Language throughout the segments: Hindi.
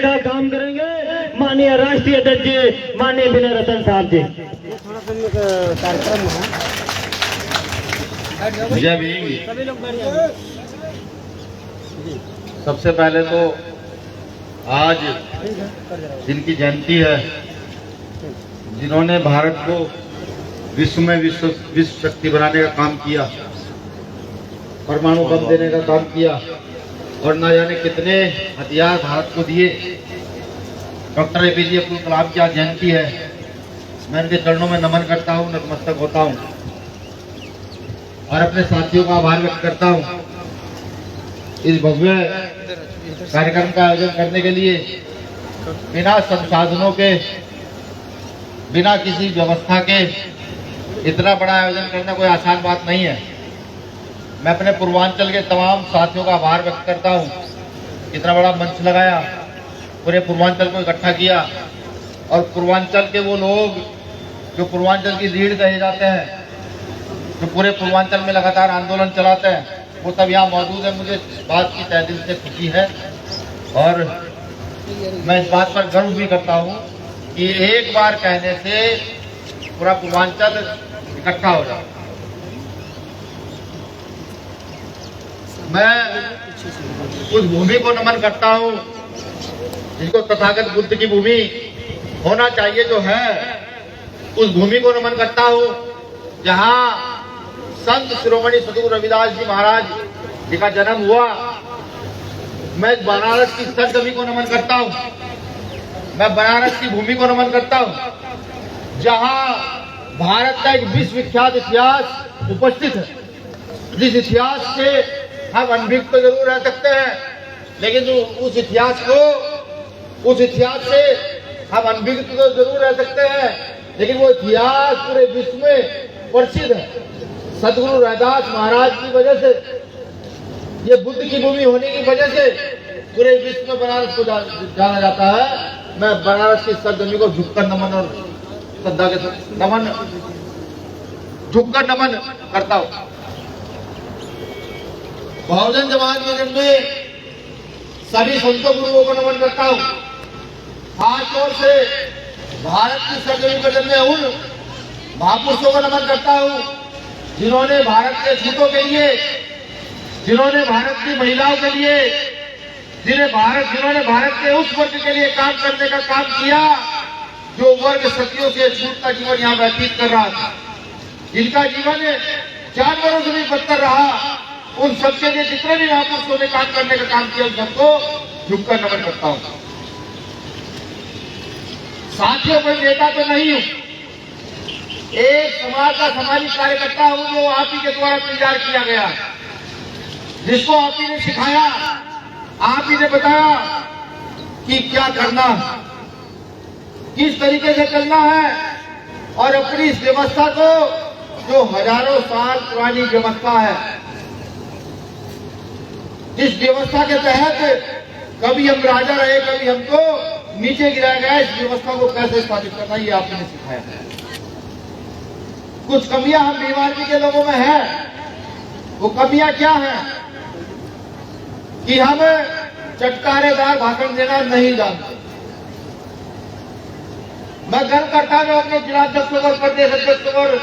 का काम करेंगे माननीय राष्ट्रीय अध्यक्ष जी माननीय विनय रतन साहब जी। थोड़ा सा कार्यक्रम है। सबसे पहले तो आज जिनकी जयंती है, जिन्होंने भारत को विश्व में विश्व शक्ति बनाने का काम किया, परमाणु बम देने का काम किया और न जाने कितने हथियार भारत को दिए, डॉक्टर APJ अब्दुल कलाम की आज जयंती है। मैं उनके चरणों में नमन करता हूँ, नतमस्तक होता हूँ और अपने साथियों का आभार व्यक्त करता हूँ इस भव्य कार्यक्रम का आयोजन करने के लिए। बिना संसाधनों के, बिना किसी व्यवस्था के इतना बड़ा आयोजन करना कोई आसान बात नहीं है। मैं अपने पूर्वांचल के तमाम साथियों का आभार व्यक्त करता हूँ। इतना बड़ा मंच लगाया, पूरे पूर्वांचल को इकट्ठा किया और पूर्वांचल के वो लोग जो पूर्वांचल की रीढ़ कहे जाते हैं, जो पूरे पूर्वांचल में लगातार आंदोलन चलाते हैं, वो सब यहाँ मौजूद है। मुझे इस बात की तहे दिल से खुशी है और मैं इस बात पर गर्व भी करता हूँ कि एक बार कहने से पूरा पूर्वांचल इकट्ठा हो जाए। मैं उस भूमि को नमन करता हूँ जिसको तथागत बुद्ध की भूमि होना चाहिए जो है, उस भूमि को नमन करता हूँ जहाँ संत शिरोमणि सद्गुरु रविदास जी महाराज जी का जन्म हुआ। मैं बनारस की सरजमी को नमन करता हूँ, मैं बनारस की भूमि को नमन करता हूँ जहाँ भारत का एक विश्वविख्यात इतिहास उपस्थित है, जिस इतिहास से हम अनभिज्ञ तो जरूर रह सकते हैं, लेकिन उस इतिहास से हम अनभिज्ञ तो जरूर रह सकते हैं, लेकिन वो इतिहास पूरे विश्व में प्रसिद्ध है। सद्गुरु रविदास महाराज की वजह से, ये बुद्ध की भूमि होने की वजह से पूरे विश्व में बनारस को जाना जाता है। मैं बनारस की सरजमी को झुककर नमन और श्रद्धा के नमन झुककर नमन करता हूँ। बहुजन समाज के में सभी संतों गुरुओं को नमन करता हूँ। खासतौर से भारत की सरजमी पर जन्मे उन महापुरुषों को नमन करता हूँ जिन्होंने भारत के हितों के लिए, जिन्होंने भारत की महिलाओं के लिए, जिन्होंने भारत के उस वर्ग के लिए काम करने का काम किया जो वर्ग सदियों से छूटता जीवन यहाँ व्यतीत कर रहा था, जिनका जीवन जानवरों से भी बदतर रहा। उन सबके लिए जितने भी महापुरुषों ने काम करने का काम किया, उन सबको झुककर नमन करता हूँ। साथियों पर नेता तो नहीं हूँ, एक समाज का सामाजिक कार्यकर्ता हूँ जो आप ही के द्वारा तैयार किया गया, जिसको आप ही ने सिखाया, आप ही ने बताया कि क्या करना, किस तरीके से चलना है और अपनी इस व्यवस्था को, जो हजारों साल पुरानी व्यवस्था है, जिस व्यवस्था के तहत कभी हम राजा रहे, कभी हमको नीचे गिराया गया, इस व्यवस्था को कैसे स्थापित करना, ये आपने सिखाया। कुछ कमियां हम बीमारी के लोगों में है। वो कमियां क्या हैं कि हम चटकारेदार भाषण देना नहीं जानते। मैं गर्व करता हूं, अपने जिलाध्यक्षों और प्रदेश अध्यक्षों और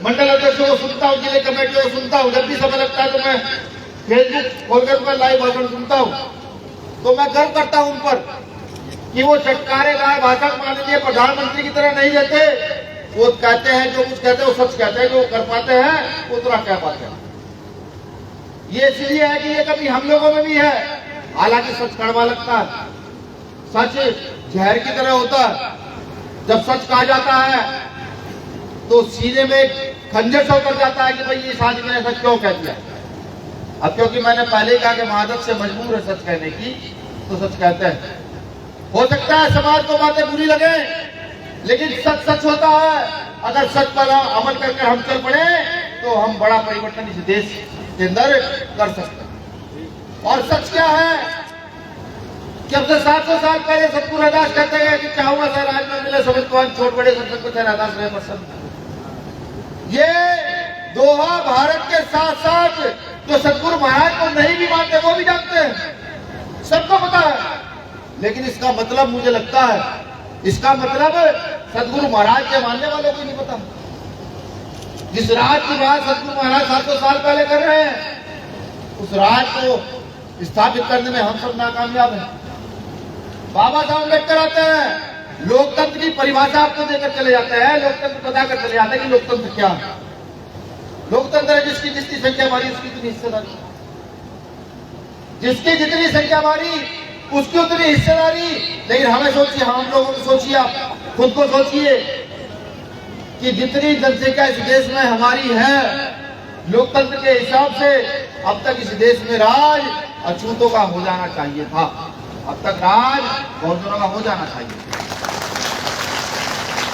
मंडल अध्यक्षों को सुनता हूं, जिले कमेटियों को सुनता हूं। जब भी समय लगता है तो मैं फेसबुक खोलकर मैं लाइव भाषण सुनता हूं, तो मैं गर्व करता हूं उन पर कि वो चटकारेदार भाषण माननीय प्रधानमंत्री की तरह नहीं देते। वो कहते हैं, जो कुछ कहते हैं वो सच कहते हैं, जो कर पाते हैं उतना कह पाते हैं। ये इसलिए है कि ये कभी हम लोगों में भी है। हालांकि सच कड़वा लगता है, सच जहर की तरह होता है। जब सच कहा जाता है तो सीने में एक खंजर सा उतर जाता है कि भाई इस आदमी ने सच क्यों कह दिया। अब क्योंकि मैंने पहले ही कहा कि महादत से मजबूर है सच कहने की, तो सच कहते हैं। हो सकता है समाज को बातें बुरी लगे, लेकिन सच सच होता है। अगर सच पर अमल करके हम चल पड़े तो हम बड़ा परिवर्तन इस देश के अंदर कर सकते हैं। और सच क्या है? जब से 700 साल पहले सतगुरु रविदास कहते हैं कि चाहूंगा सर आज में मिले सभी छोट बड़े सबको रविदास रहे पसंद। ये दोहा भारत के साथ साथ जो सतगुरु महाराज को नहीं भी मानते वो भी जानते हैं, सबको पता है। लेकिन इसका मतलब मुझे लगता है, इसका मतलब सदगुरु महाराज के मानने वालों को नहीं पता। जिस राज की बात सदगुरु महाराज 700 साल पहले कर रहे हैं, उस राज को स्थापित करने में हम सब नाकामयाब हैं। बाबा साहब अम्बेडकर आते हैं, लोकतंत्र की परिभाषा आपको देकर चले जाते हैं, लोकतंत्र बताकर चले जाते हैं कि लोकतंत्र क्या है। लोकतंत्र है जिसकी जितनी संख्या मारी उसकी उतनी हिस्सेदारी, जिसकी जितनी संख्या मारी उसकी उतनी हिस्सेदारी। लेकिन हमें सोचिए, हम लोगों को सोचिए, आप खुद को सोचिए कि जितनी जनसंख्या इस देश में हमारी है, लोकतंत्र के हिसाब से अब तक इस देश में राज अछूतों का हो जाना चाहिए था। अब तक राज बहुजनों का हो जाना चाहिए।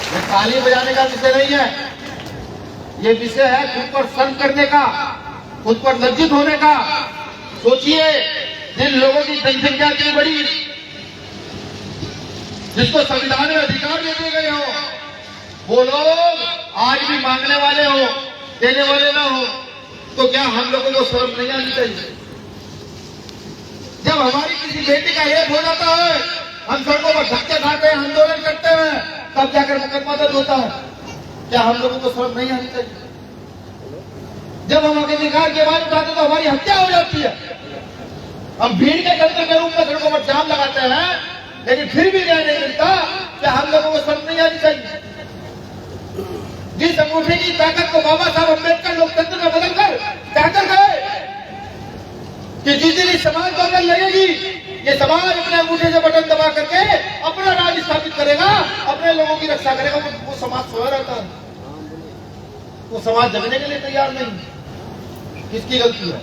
ये ताली बजाने का विषय नहीं है, ये विषय है खुद पर शर्म करने का, खुद पर लज्जित होने का। सोचिए, जिन लोगों की जनसंख्या इतनी बड़ी, जिसको संविधान में अधिकार दे दिए गए हो, वो लोग आज भी मांगने वाले हो, देने वाले ना हो, तो क्या हम लोगों को शर्म नहीं आनी चाहिए? जब हमारी किसी बेटी का रेप हो जाता है, हम सड़कों पर धक्के खाते हैं, आंदोलन करते हैं, तब जाकर मुकदमा दर्ज होता है। क्या हम लोगों को शर्म नहीं आनी चाहिए? जब हम अधिकार की आवाज उठाते हैं तो हमारी हत्या हो जाती है। हम भीड़ के तंत्र के रूप में सड़कों पर जाम लगाते हैं, लेकिन फिर भी न्याय नहीं मिलता। क्या हम लोगों को शर्म नहीं आनी चाहिए? जिस अंगूठे की ताकत को बाबा साहब अम्बेडकर लोकतंत्र में बदलकर कहकर गए कि जिस दिन इस समाज को अगर लगेगी, ये समाज अपने अंगूठे से बटन दबा करके अपना राज स्थापित करेगा, अपने लोगों की रक्षा करेगा, वो समाज सोया रहता है, वो समाज जगने के लिए तैयार नहीं। किसकी गलती है?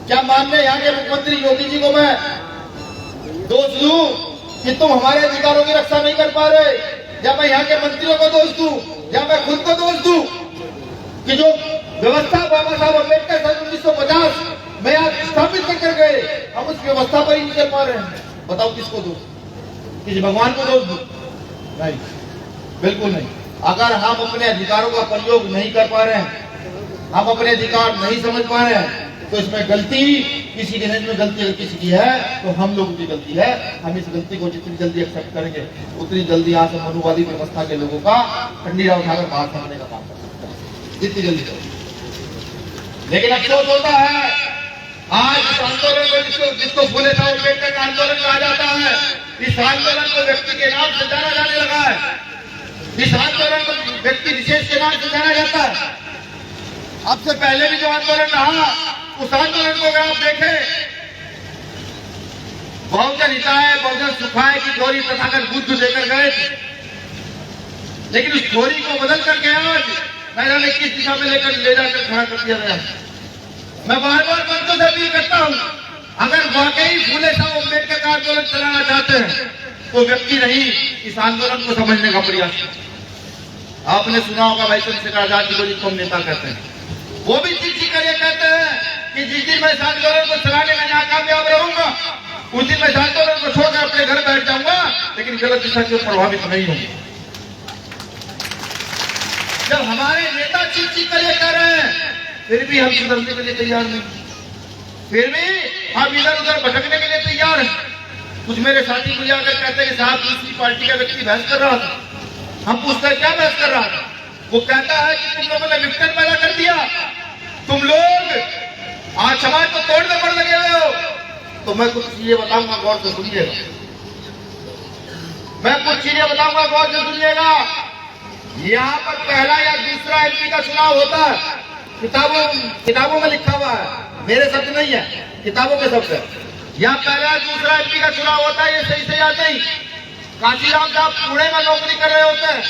क्या मानने यहाँ के मुख्यमंत्री योगी जी को मैं दोष दूं कि तुम हमारे अधिकारों की रक्षा नहीं कर पा रहे, या मैं यहाँ के मंत्रियों को दोष दूं, या मैं खुद को दोष दूं कि जो व्यवस्था बाबा साहब अम्बेडकर सन 1950 में आप स्थापित कर गए, हम उस व्यवस्था पर ही नहीं चल पा रहे हैं? बताओ किसको दोष? किसी भगवान को दोष दूं? नहीं, बिल्कुल नहीं। अगर हम अपने अधिकारों का प्रयोग नहीं कर पा रहे हैं, हम अपने अधिकार नहीं समझ पा रहे हैं, तो इसमें गलती किसी की नहीं। इसमें गलती अगर किसी की है तो हम लोगों की गलती है। हम इस गलती को जितनी जल्दी एक्सेप्ट करेंगे, उतनी जल्दी यहाँ से मनुवादी व्यवस्था के लोगों का ठंडीरा उठाकर बाहर करने का काम कर सकते हैं, जितनी जल्दी करेंगे। लेकिन अफसोस होता है, आज इस आंदोलन को जिसको फूले साहब अम्बेडकर का आंदोलन कहा जाता है, इस आंदोलन को व्यक्ति के नाम से जाना जाने लगा है। इस आंदोलन को व्यक्ति विशेष के नाम से जाना जाता है। अब से पहले भी जो आंदोलन रहा, उस आंदोलन को अगर आप देखें, बहुजन हिताय बहुजन सुखाय की थ्योरी तथागत बुद्ध देकर गए थे, लेकिन उस थ्योरी को बदल करके आज न जाने किस दिशा में लेकर ले जाकर खड़ा कर दिया गया। मैं बार बार मंचों से अपील करता हूं, अगर वाकई फूले साहब अम्बेडकर का आंदोलन चलाना चाहते हैं तो व्यक्ति नहीं, इस आंदोलन को समझने का प्रयास करें। आपने सुना होगा भाई चंद्रशेखर आजाद जी को जिनको हम नेता कहते हैं, वो भी चीख कर ये कहते हैं कि जिस दिन मैं इस आंदोलन को चलाने में नाकामयाब रहूंगा, उस दिन मैं इस आंदोलन को छोड़कर अपने घर बैठ जाऊंगा, लेकिन गलत दिशा से प्रभावित नहीं होंगे। जब हमारे नेता चीख कर ये कह रहे हैं, फिर भी हम सुधरने के लिए तैयार नहीं, फिर भी हम इधर उधर भटकने के लिए तैयार हैं। कुछ मेरे साथी मुझे आकर कहते हैं कि साहब दूसरी पार्टी का व्यक्ति बहस कर रहा था। हम पूछते हैं क्या बहस कर रहा था? वो कहता है कि तुम लोगों ने विघटन पैदा कर दिया, तुम लोग आज समाज को तोड़ने पर लगे हुए हो। तो मैं कुछ चीजें बताऊंगा, गौर से सुनिएगा। मैं कुछ चीजें बताऊंगा, गौर से सुनिएगा। यहाँ पर पहला या दूसरा एमपी का चुनाव होता है, किताबों में लिखा हुआ है, मेरे शब्द नहीं है, किताबों के शब्द है। यहाँ पहला दूसरा एमपी का चुनाव होता है, ये सही से याद नहीं। काशीराम साहब पुणे में नौकरी कर रहे होते हैं,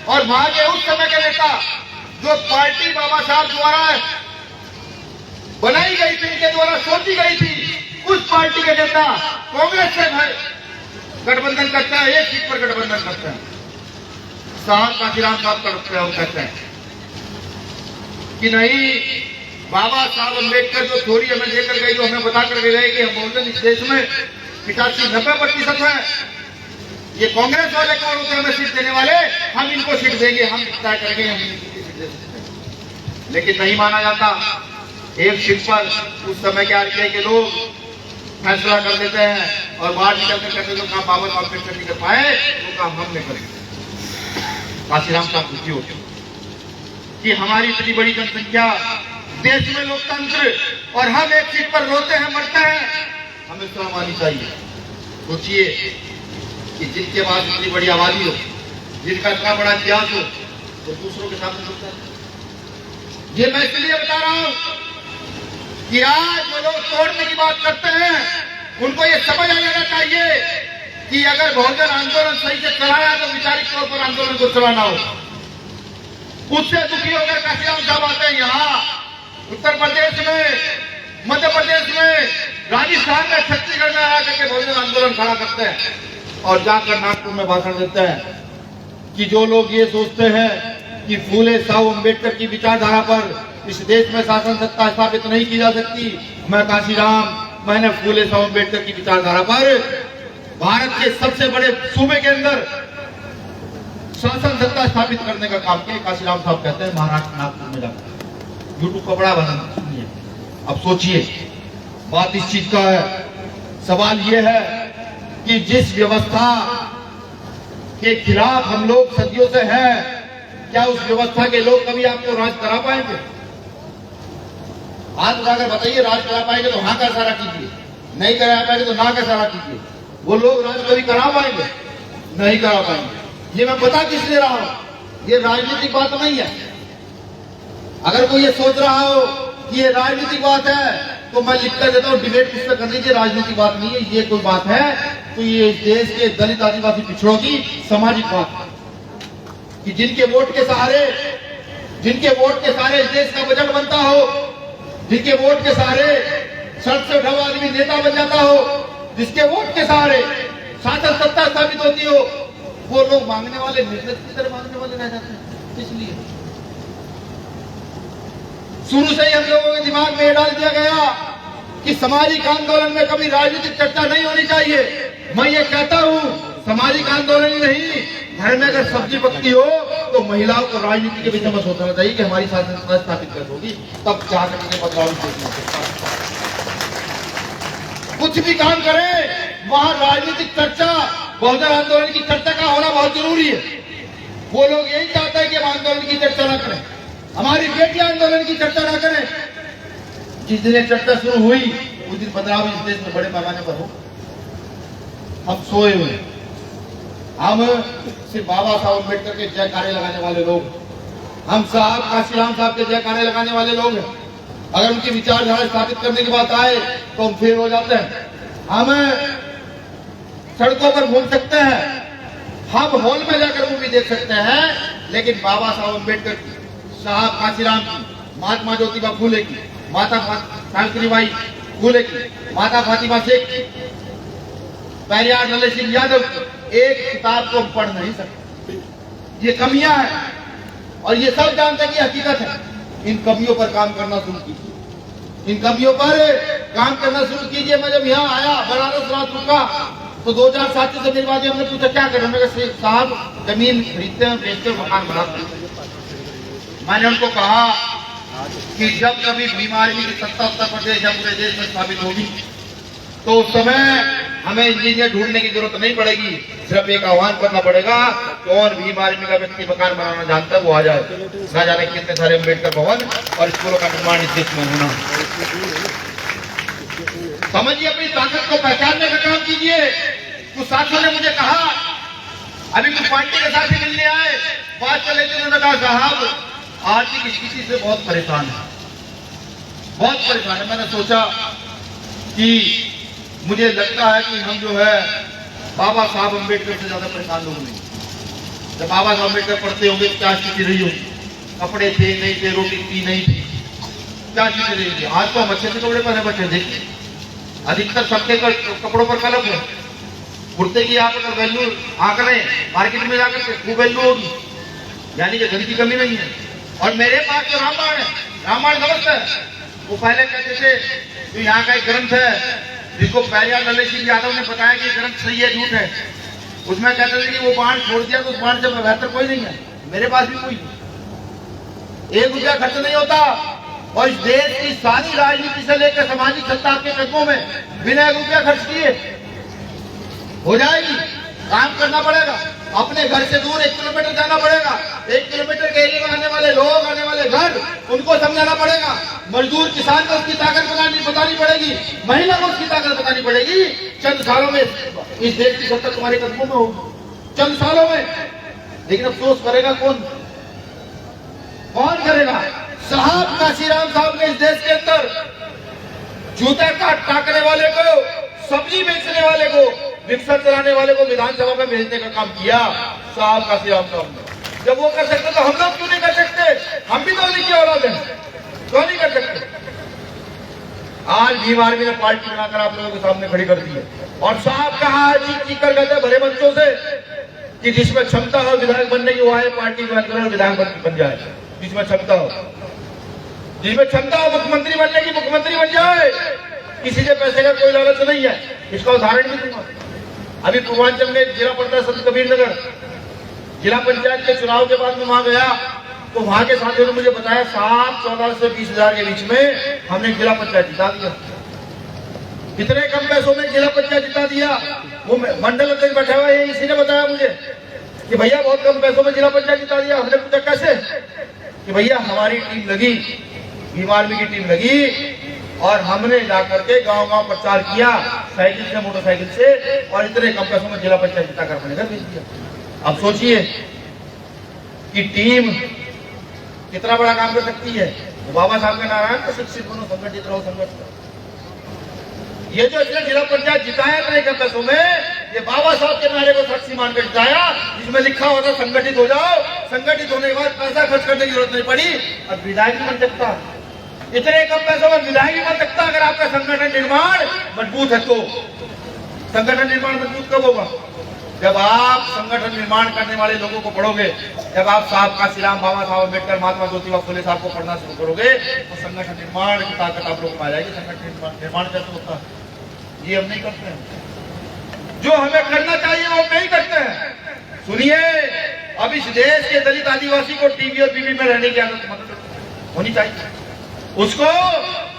और वहां के उस समय के नेता जो पार्टी बाबा साहब द्वारा बनाई गई थी, इनके द्वारा सोची गई थी, उस पार्टी के नेता कांग्रेस से गठबंधन करते हैं, एक सीट पर गठबंधन करते हैं। साहब काशीराम साहब कहते हैं कि नहीं, बाबा साहब अम्बेडकर जो थ्योरी हमें लेकर गए, जो हमें बता कर गए कि हम बहुजन इस देश में 85-90% है, ये कांग्रेस वाले कौन होते हैं हमें सीट देने वाले, हम इनको सीट देंगे, हम तय करेंगे, हम इनको सीट दे सकते हैं। लेकिन नहीं माना जाता। एक सीट पर उस समय के आरपीआई के लोग फैसला कर देते हैं और बाहर निकल कर कहते जो काम बाबा साहब अम्बेडकर नहीं कर पाए वो काम हमने करेंगे। काशीराम साहब दुखी होते कि हमारी इतनी बड़ी जनसंख्या, देश में लोकतंत्र, और हम एक सीट पर रोते हैं, मरते हैं, हमें शर्म आनी चाहिए। सोचिए कि जिनके पास इतनी बड़ी आबादी हो, जिनका इतना बड़ा इतिहास हो, तो दूसरों के सामने रुकता है। ये मैं इसलिए बता रहा हूं कि आज जो लोग तोड़ने की बात करते हैं उनको ये समझ आ जाना चाहिए कि अगर बहुजन आंदोलन सही से चलाया तो वैचारिक तौर पर आंदोलन को चलाना हो। उससे दुखी होकर काशीराम साहब आते हैं यहाँ उत्तर प्रदेश में, मध्य प्रदेश में, राजस्थान में, छत्तीसगढ़ में आकर के बहुजन आंदोलन खड़ा करते हैं और जाकर नागपुर में भाषण देते हैं कि जो लोग ये सोचते हैं कि फूले साहू अम्बेडकर की विचारधारा पर इस देश में शासन सत्ता स्थापित नहीं की जा सकती, मैं काशीराम, मैंने फूले साहू अम्बेडकर की विचारधारा पर भारत के सबसे बड़े सूबे के अंदर शासन सत्ता स्थापित करने का काम किया। काशीराम साहब कहते हैं महाराष्ट्र नागपुर में जाकर यूट्यूब का बड़ा बना सुनिए। अब सोचिए, बात इस चीज का है, सवाल यह है कि जिस व्यवस्था के खिलाफ हम लोग सदियों से हैं, क्या उस व्यवस्था के लोग कभी आपको राज करा पाएंगे? हाथ उठाकर बताइए, राज करा पाएंगे तो हाँ का इशारा कीजिए, नहीं करा पाएंगे तो ना का इशारा कीजिए। वो लोग राज कभी करा पाएंगे? नहीं करा पाएंगे। ये मैं बता किस ले रहा हूं, ये राजनीतिक बात नहीं है। अगर कोई ये सोच रहा हो कि ये राजनीतिक बात है तो मैं लिख कर देता हूं, डिबेट किससे कर लीजिए, राजनीतिक बात नहीं है। ये कोई बात है तो ये देश के दलित आदिवासी पिछड़ों की सामाजिक बात है कि जिनके वोट के सहारे इस देश का बजट बनता हो, जिनके वोट के सहारे सड़क से उठा हुआ आदमी नेता बन जाता हो, जिसके वोट के सहारे शासन सत्ता स्थापित होती हो, वो लोग मांगने वाले निर्णय की तरह मांगने वाले रह जाते हैं। इसलिए शुरू से ही हम लोगों के दिमाग में डाल दिया गया कि सामाजिक आंदोलन में कभी राजनीतिक चर्चा नहीं होनी चाहिए। मैं ये कहता हूँ, सामाजिक आंदोलन ही नहीं, घर में अगर सब्जी पकती हो तो महिलाओं को राजनीति के विषय में सोचना चाहिए कि हमारी शासन सत्ता स्थापित कर होगी, तब जा करके बदलाव सोचना। कुछ भी काम करें वहां राजनीतिक चर्चा, बहुजन आंदोलन की चर्चा का होना बहुत जरूरी है। वो लोग यही चाहते हैं कि हम आंदोलन की चर्चा ना करें, हमारी बेटी आंदोलन की चर्चा ना करें। जिस दिन चर्चा शुरू हुई उस दिन बदलाव इस देश में बड़े पैमाने पर हो। हम सोए हुए, हम सिर्फ बाबा साहब अम्बेडकर के जयकारे लगाने वाले लोग, हम साहब काशीराम साहब के जयकारे लगाने वाले लोग हैं। अगर उनकी विचारधारा स्थापित करने की बात आए तो हम फेल हो जाते हैं। हम सड़कों पर घूम सकते हैं, हम हॉल में जाकर मूवी देख सकते हैं, लेकिन बाबा साहब अम्बेडकर की, साहब काशीराम की, महात्मा ज्योतिबा फूले की, माता सावित्रीबाई फूले की, माता फातिमा शेख की, पेरियार लल्ले सिंह यादव की एक किताब को हम पढ़ नहीं सकते। ये कमियां हैं और ये सब जानते हैं कि हकीकत है। इन कमियों पर काम करना शुरू कीजिए, इन कमियों पर काम करना शुरू कीजिए। मैं जब यहाँ आया, बनारस रात रुका, तो 2007 से मेरी बात हमने पूछा क्या करें, मैंने कहा साहब जमीन खरीदते हैं, बेचते हैं, मकान बनाते हैं। मैंने उनको कहा कि जब कभी भीम आर्मी की सत्ता उत्तर प्रदेश या पूरे देश में स्थापित होगी तो उस समय हमें इंजीनियर ढूंढने की जरूरत नहीं पड़ेगी, सिर्फ एक आह्वान करना पड़ेगा, कौन भीम आर्मी का व्यक्ति मकान बनाना जानता है वो आ जाए। ना जाने कितने सारे अम्बेडकर भवन और स्कूलों का निर्माण इस देश में होना। समझिए, अपनी ताकत को पहचानने का काम कीजिए। कुछ साथियों ने मुझे कहा, अभी कुछ पार्टी के साथ ही मिलने आए, बात चले थे, उन्होंने कहा साहब आर्थिक स्थिति से बहुत परेशान है, बहुत परेशान है। मैंने सोचा कि मुझे लगता है कि हम जो है बाबा साहब अम्बेडकर से ज्यादा परेशान लोग नहीं। जब बाबा साहब अम्बेडकर पढ़ते होंगे क्या स्थिति रही होगी, कपड़े थे नहीं थे, रोटी थी नहीं थी, क्या स्थिति रही होगी। आज तो हम अच्छे से कपड़े पहने बच्चे, देखिए अधिकतर सबके कपड़ों पर कलम है। कुर्ते की आप अगर वैल्यू आंकड़े मार्केट में जाकर के खूब वैल्यू होगी, यानी कि धन की कमी नहीं है। और मेरे पास जो रामायण है, रामायण समझते हैं, वो पहले कहते थे तो यहाँ का एक ग्रंथ है जिसको पेरियार लल्ले सिंह यादव ने बताया कि ग्रंथ सही है झूठ है। उसमें कहते थे कि वो बाण छोड़ दिया तो उस बाण से बेहतर कोई नहीं है। मेरे पास भी कोई 1 रुपया खर्च नहीं होता, और इस देश की सारी राजनीति से लेकर सामाजिक सत्ता आपके कदमों में बिना रुपया खर्च किए हो जाएगी। काम करना पड़ेगा, अपने घर से दूर 1 किलोमीटर जाना पड़ेगा, 1 किलोमीटर के एरिया में आने वाले लोग, आने वाले घर, उनको समझाना पड़ेगा। मजदूर किसान को उसकी ताकत बतानी पड़ेगी, महिला को उसकी ताकत बतानी पड़ेगी। चंद सालों में इस देश की सत्ता तुम्हारे कदमों में होगी, चंद सालों में। लेकिन अफसोस करेगा कौन करेगा? साहब काशीराम साहब ने इस देश के अंदर जूता काटने वाले को, सब्जी बेचने वाले को, रिक्शा चलाने वाले को विधानसभा में भेजने का काम किया साहब काशीराम साहब ने। जब वो कर सकते तो हम लोग क्यों नहीं कर सकते? हम भी तो उन्हीं की औलाद हैं, क्यों नहीं कर सकते? आज भीम आर्मी ने पार्टी बनाकर आप लोगों के सामने खड़ी कर दी है और साहब कहा चीख कर गए भरे मंचों से कि जिसमें क्षमता हो विधायक बनने की वो आए पार्टी ज्वाइन करे और विधायक बन जाए। जिसमें क्षमता हो, जिसमें क्षमता हो मुख्यमंत्री बनने की, मुख्यमंत्री बन जाए। किसी के पैसे का कोई लालच नहीं है। इसका उदाहरण भी दूंगा। अभी पूर्वांचल में एक जिला पड़ता है संत कबीर नगर, जिला पंचायत के चुनाव के बाद में वहां गया तो वहां के साथियों ने मुझे बताया साहब 14 से 20 हजार के बीच में हमने जिला पंचायत जिता दिया। कितने कम पैसों में जिला पंचायत जिता दिया। वो मंडल अध्यक्ष बैठा हुआ है, इसी ने बताया मुझे कि भैया बहुत कम पैसों में जिला पंचायत जिता दिया। हमने पूछा कैसे? कि भैया हमारी टीम लगी, भीम आर्मी की टीम लगी और हमने जाकर के गांव गांव प्रचार किया साइकिल से, मोटरसाइकिल से, और इतने कम पैसों में जिला पंचायत जिता कर मैंने भेज दिया। अब सोचिए कि टीम कितना बड़ा काम कर सकती है। तो बाबा साहब का नारायण तो शिक्षित बनो, संगठित रहो, संगठित रहो। ये जो इसने जिला पंचायत जिताया इतने कम पैसों में, ये बाबा साहब के नारे को साक्षी मानकर जिताया, जिसमें लिखा होता संगठित हो जाओ। संगठित होने के बाद पैसा खर्च करने की जरूरत नहीं पड़ी। अब विधायक भी बन सकता, इतने कम पैसों में विधायक भी बन सकता अगर आपका संगठन निर्माण मजबूत है तो। संगठन निर्माण मजबूत कब होगा? जब आप संगठन निर्माण करने वाले लोगों को पढ़ोगे, जब आप साहब काशीराम, बाबा साहब अम्बेडकर, महात्मा ज्योतिबा फुले साहब को पढ़ना शुरू करोगे तो संगठन निर्माण की ताकत आप लोगों को आ जाएगी। संगठन निर्माण कैसे होता है ये हम नहीं करते हैं। जो हमें करना चाहिए वो नहीं करते हैं। सुनिए, अब इस देश के दलित आदिवासी को टीवी और बीबी में रहने की आदत होनी चाहिए। उसको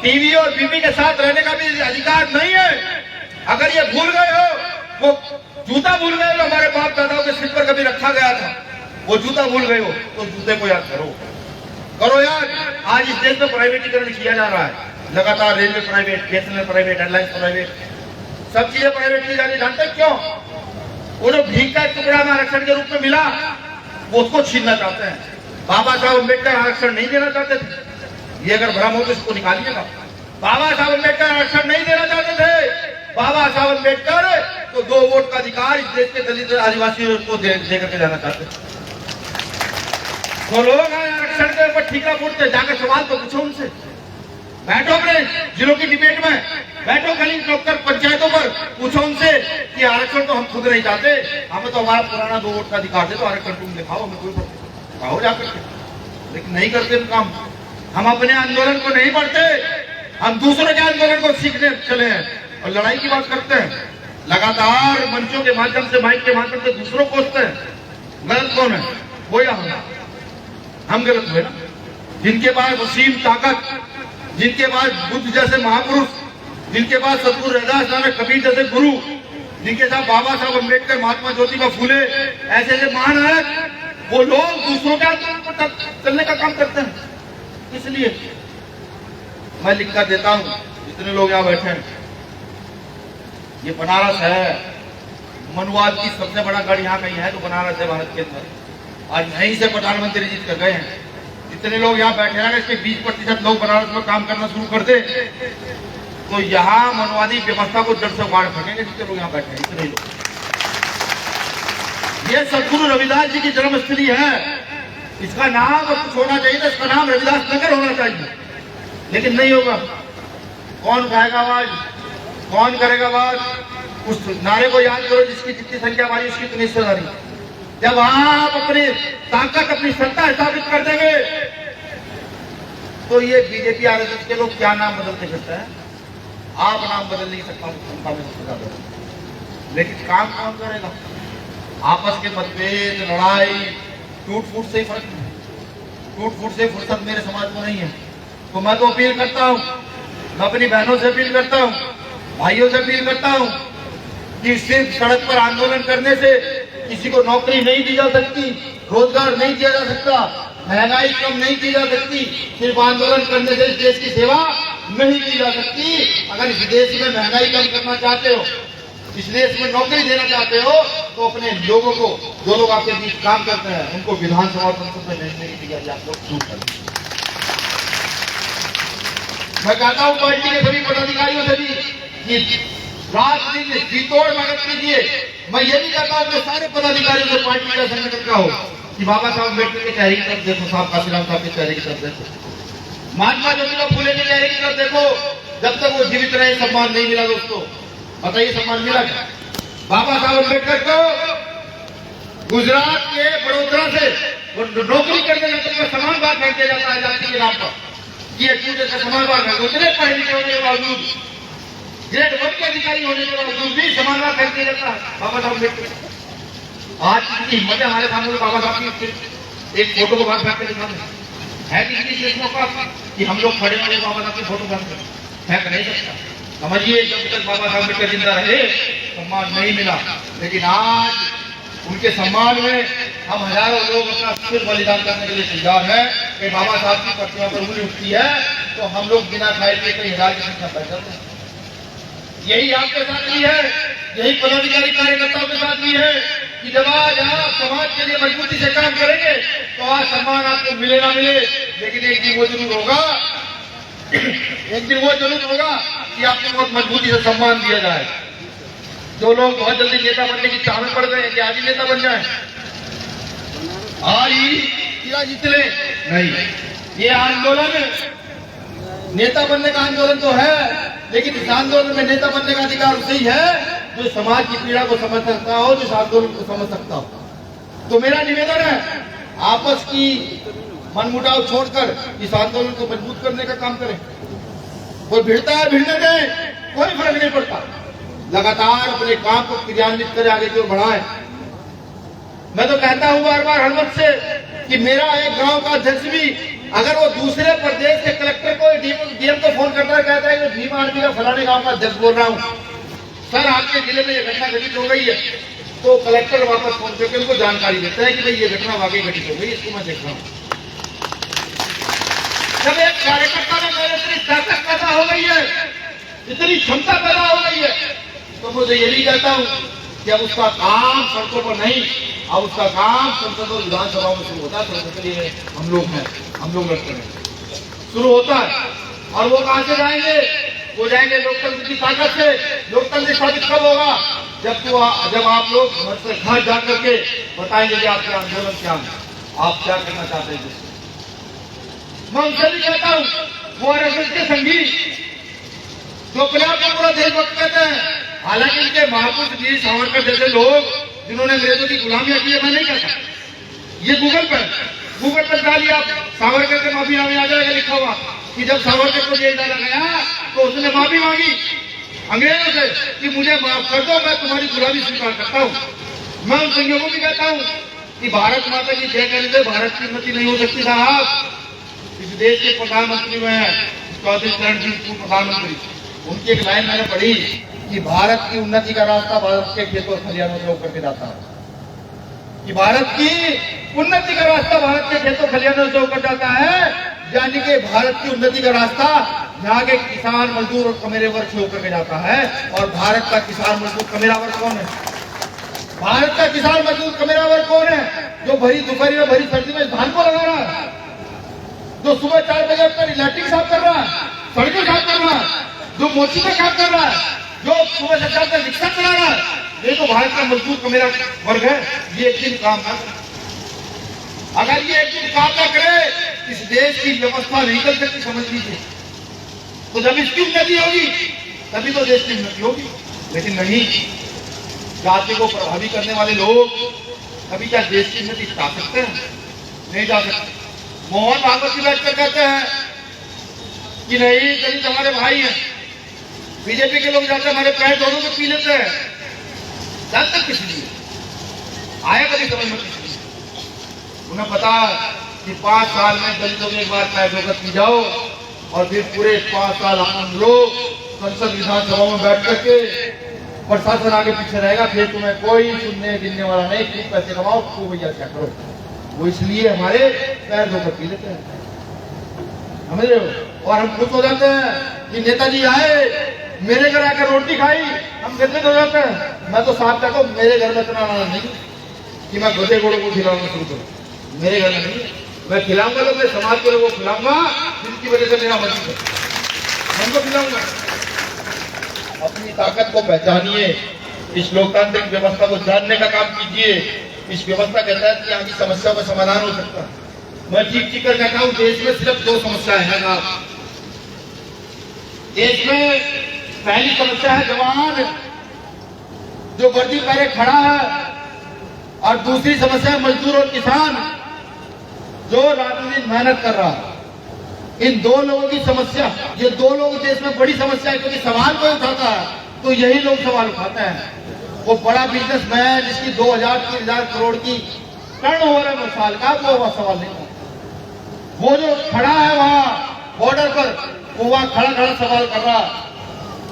टीवी और बीबी के साथ रहने का भी अधिकार नहीं है। अगर ये भूल गए हो, वो जूता भूल गए हो हमारे बाप दादाओं के सिर पर कभी रखा गया था, वो जूता भूल गए हो तो जूते को याद करो याद। आज इस देश में प्राइवेटीकरण किया जा रहा है लगातार। Railway private, BSNL private, airlines private, सब चीजें प्राइवेट की जा रही। जानते क्यों? वो जो भीख का टुकड़ा में आरक्षण के रूप में मिला वो उसको छीनना चाहते हैं। बाबा साहब अम्बेडकर आरक्षण नहीं देना चाहते थे, ये अगर भ्रम हो तो इसको निकालिएगा। बाबा साहब अम्बेडकर आरक्षण नहीं देना चाहते थे। बाबा साहब अम्बेडकर तो 2 वोट का अधिकार इस देश के दलित आदिवासियों को दे करके जाना चाहते थे। तो लोग आरक्षण के ऊपर ठीकरा फूटते, जाकर सवाल तो पूछो उनसे। बैठो अपने जिलों की डिबेट में, बैठो गली डॉक्टर पंचायतों पर, पूछो उनसे कि आरक्षण तो हम खुद नहीं चाहते, हमें तो हमारा पुराना 2 वोट का अधिकार दे, तो आरक्षण तुम दिखाओ, हमें कोई कहो जाकर के। लेकिन नहीं करते काम। हम अपने आंदोलन को नहीं बढ़ते, हम दूसरों के आंदोलन को सीखने चले हैं और लड़ाई की बात करते हैं। लगातार मंचों के माध्यम से, माइक के माध्यम से दूसरों को कोसते हैं। गलत कौन है? वो या हम गलत हुए ना? जिनके पास वसीम ताकत, जिनके पास बुद्ध जैसे महापुरुष, जिनके पास सतगुरु रविदास, नानक, कबीर जैसे गुरु, जिनके साथ बाबा साहब अम्बेडकर, महात्मा ज्योतिबा फुले ऐसे ऐसे महानायक, वो लोग दूसरों के आंदोलन पर चलने का काम करते हैं। इसलिए मैं लिखकर देता हूं, जितने लोग यहाँ बैठे हैं, ये बनारस है, मनुवाद की सबसे बड़ा गढ़ यहाँ कहीं है तो बनारस है भारत के अंदर। आज यहीं से प्रधानमंत्री जीत कर गए हैं। जितने लोग यहाँ बैठे हैं, इसके 20% लोग बनारस में काम करना शुरू कर दे तो यहाँ मनुवादी व्यवस्था को जड़ से उखाड़ फेंकेंगे। जितने लोग यहाँ बैठे हैं, इतने लोग। ये सदगुरु रविदास जी की जन्मस्थली है। इसका नाम कुछ होना चाहिए था, इसका नाम रविदास नगर होना चाहिए, लेकिन नहीं होगा। कौन उठाएगा आवाज, कौन करेगा बात? उस नारे को याद करो, जिसकी जितनी संख्या हमारी उसकी इतनी हिस्सेदारी। जब आप अपनी ताकत, अपनी सत्ता स्थापित कर देंगे तो ये बीजेपी आरएसएस के लोग क्या नाम बदलते फिरते हैं। आप नाम बदल नहीं सकता, लेकिन काम कौन करेगा? आपस के मतभेद, लड़ाई, टूट फूट से ही फर्क नहीं। टूट फूट से फुर्सत मेरे समाज में नहीं है। तो मैं तो अपील करता हूँ, मैं अपनी बहनों से अपील करता हूँ, भाइयों से अपील करता हूँ कि सिर्फ सड़क पर आंदोलन करने से किसी को नौकरी नहीं दी जा सकती, रोजगार नहीं दिया जा सकता, महंगाई कम नहीं की जा सकती। सिर्फ आंदोलन करने से इस देश की सेवा नहीं की जा सकती। अगर इस देश में महंगाई कम करना चाहते हो, इस देश में नौकरी देना चाहते हो, तो अपने लोगों को, जो लोग आपके बीच काम करते हैं, उनको विधानसभा और संसद में भेजने की तैयारी आप लोग शुरू करें। मैं कहता हूं पार्टी के सभी पदाधिकारियों से भी कि रात दिन जी तोड़ मेहनत कीजिए। मैं ये भी कहता हूं कि सारे पदाधिकारियों से पार्टी का संगठन का हो कि बाबा साहब अम्बेडकर के चेहरे की तरफ देखो, साहब काशीराम साहब के चेहरे की तरफ देखो, महात्मा ज्योतिबा फुले के चेहरे की तरफ देखो। जब तक वो जीवित रहे सम्मान नहीं मिला दोस्तों, बताइए सम्मान मिला क्या? बाबा साहब अम्बेडकर को गुजरात के बड़ोदरा से नौकरी करने का समान बात कर दिया जाता है जाति के नाम पर, ये जैसे समान बात है। उतने पढ़े लिखे होने के बावजूद, ग्रेड 1 के अधिकारी होने के बावजूद भी समान बात कर दिया जाता है बाबा साहब अम्बेडकर। आज की हिम्मत है हमारे सामने बाबा साहब की एक फोटो को बात करके दिखाने है कि किसी चीज मौका कि हम लोग खड़े होंगे बाबा साहब की फोटो बात करें, फेंक नहीं सकता। समझिए जब तक बाबा साहब अम्बेडकर जिंदा रहे सम्मान नहीं मिला, लेकिन आज उनके सम्मान में हम हजारों लोग अपना सिर बलिदान करने के लिए तैयार है कि बाबा साहब की प्रतिमा पर उंगली उठती है तो हम लोग बिना खाए पिए कई हजार की संख्या बैठ जाते हैं। यही आपके साथ भी है, यही पदाधिकारी कार्यकर्ताओं के साथ भी है कि जब आज आप समाज के लिए मजबूती से काम करेंगे तो आज सम्मान आपको मिले ना मिले, लेकिन एक दिन वो जरूर होगा, एक दिन वो जरूर होगा कि आपको बहुत मजबूती से सम्मान दिया जाए। जो लोग बहुत जल्दी नेता बनने की चाह में पड़ गए कि आज ही नेता बन जाए, आज ही जीत ले, नहीं। ये आंदोलन नेता बनने का आंदोलन तो है, लेकिन इस आंदोलन में नेता बनने का अधिकार उसे ही है जो समाज की पीड़ा को समझ सकता हो, जो इस आंदोलन को समझ सकता हो। तो मेरा निवेदन है, आपस की मनमुटाव छोड़कर इस आंदोलन को मजबूत करने का काम करें। कोई भिड़ता है भिड़ने दें, कोई फर्क नहीं पड़ता। लगातार अपने काम को क्रियान्वित करें, आगे की ओर बढ़ाएं। मैं तो कहता हूं बार बार हर वक्त से कि मेरा एक गांव का अध्यक्ष भी अगर वो दूसरे प्रदेश के कलेक्टर को डीएम को फोन करता है, कहता है कि भीम आर्मी का फलाने गांव का अध्यक्ष बोल रहा हूं सर, आपके जिले में ये घटना घटित हो गई है, तो कलेक्टर वापस फोन करके उनको जानकारी देता है कि भाई ये घटना वाकई घटित हो गई, इसको मैं देख रहा हूँ। जब एक कार्यकर्ता में मेरे इतनी ताकत पैदा हो गई है, इतनी क्षमता पैदा हो गई है, तो मुझे ये भी कहता हूँ कि अब उसका काम सड़कों पर नहीं, अब उसका काम संसद और विधानसभाओं में शुरू होता है। संसद के लिए हम लोग हैं, हम लोग लड़ते हैं, शुरू होता है। और वो कहां से जाएंगे? वो जाएंगे लोकतंत्र की ताकत से। लोकतंत्र स्थापित कब होगा? जब आप लोग घर से घर जा करके बताएंगे कि आपके आंदोलन क्या है, आप क्या करना चाहते हैं। मैं उनसे भी कहता हूँ, वो आरएसएस के संगी जो अपने आप को पूरा देशभक्त कहते हैं, हालांकि इनके महापुरुष वीर सावरकर जैसे लोग जिन्होंने अंग्रेजों की गुलामियां की है, मैं नहीं कहता। ये गूगल पर डालिए आप, सावरकर के माफीनामे आ जाएगा लिखा हुआ कि जब सावरकर को जेल डाला गया तो उसने माफी मांगी अंग्रेजों से कि मुझे माफ कर दो, मैं तुम्हारी गुलामी स्वीकार करता हूँ। मैं उन संगियों को भी कहता हूँ कि भारत माता की जय कहने से भारत की उन्नति नहीं हो सकती साहब। इस देश के प्रधानमंत्री में है चौधरी चरण सिंह प्रधानमंत्री, उनकी एक लाइन मैंने पढ़ी कि भारत की उन्नति का रास्ता भारत के खेतों खलिहानों से होकर के जाता है, कि भारत की उन्नति का रास्ता भारत के खेतों खलिहानों से होकर जाता है, यानी कि भारत की उन्नति का रास्ता यहाँ के किसान मजदूर और कमेरे वर्ग से होकर के जाता है। और भारत का किसान मजदूर कमेरा वर्ग कौन है? भारत का किसान मजदूर कमेरा वर्ग कौन है? जो भरी दोपहरी में भरी सर्दी में धान को लगा रहा है, जो सुबह 4 बजे अपनी लैट्रिन साफ कर रहा है, सड़कें साफ कर रहा है, जो मोची में काम कर रहा है, जो सुबह से 4 बजे रिक्शा चला रहा है, ये तो भारत का मजदूर कमेरा वर्ग है। ये एक दिन काम ना करे, अगर ये एक दिन काम ना करे, इस देश की व्यवस्था नहीं चल सकती, समझ लीजिए। तो जब इसकी उन्नति होगी तभी तो देश की उन्नति होगी। लेकिन नहीं, जाति को प्रभावित करने वाले लोग कभी क्या देश की उन्नति जा सकते हैं? नहीं जा सकते। मोहन भागवत जी बैठकर कहते हैं कि नहीं, दलित हमारे भाई हैं, बीजेपी के लोग जाते हमारे पैर दोनों को पी लेते हैं। जानते किस लिए आया? कभी समझ में उन्हें पता कि 5 साल में दलितों को एक बार पैर धोकर पी जाओ और फिर पूरे 5 साल हम लोग संसद विधानसभा में बैठ करके प्रशासन आगे पीछे रहेगा, फिर तुम्हें कोई सुनने गिनने वाला नहीं, खूब पैसे कमाओ, खूब भैया क्या करो। वो इसलिए हमारे पैर धोकर पी लेते हैं, समझ रहे हो। और हम खुश हो जाते हैं कि नेताजी आए, मेरे घर आकर रोटी खाई, हम गर्वित हो जाते हैं। मैं तो साफ कहता हूँ, मेरे घर में इतना आनंद नहीं कि मैं गधे घोड़ों को खिलाना शुरू करूँ, मेरे घर में नहीं। मैं खिलाऊंगा लोग, मैं समाज के लोगों को खिलाऊंगा, जिनकी वजह से मेरा मजबूत है, उनको खिलाऊंगा। अपनी ताकत को पहचानिए, इस लोकतांत्रिक व्यवस्था को जानने का काम कीजिए। इस व्यवस्था के तहत यहाँ की समस्याओं का समाधान हो सकता है। मैं चीख कर कहता हूँ, देश में सिर्फ 2 समस्याएं हैं ना। देश में पहली समस्या है जवान जो वर्दी पहले खड़ा है, और दूसरी समस्या है मजदूर और किसान जो रात दिन मेहनत कर रहा है। इन 2 लोगों की समस्या, ये 2 लोग देश में बड़ी समस्या है, क्योंकि सवाल कोई उठाता है तो यही लोग सवाल उठाते हैं। वो बड़ा बिजनेसमैन जिसकी 2000-3000 करोड़ की टर्न ओवर है साल का, वो सवाल नहीं है। वो जो खड़ा है वहां बॉर्डर पर, वो वहां खड़ा सवाल कर रहा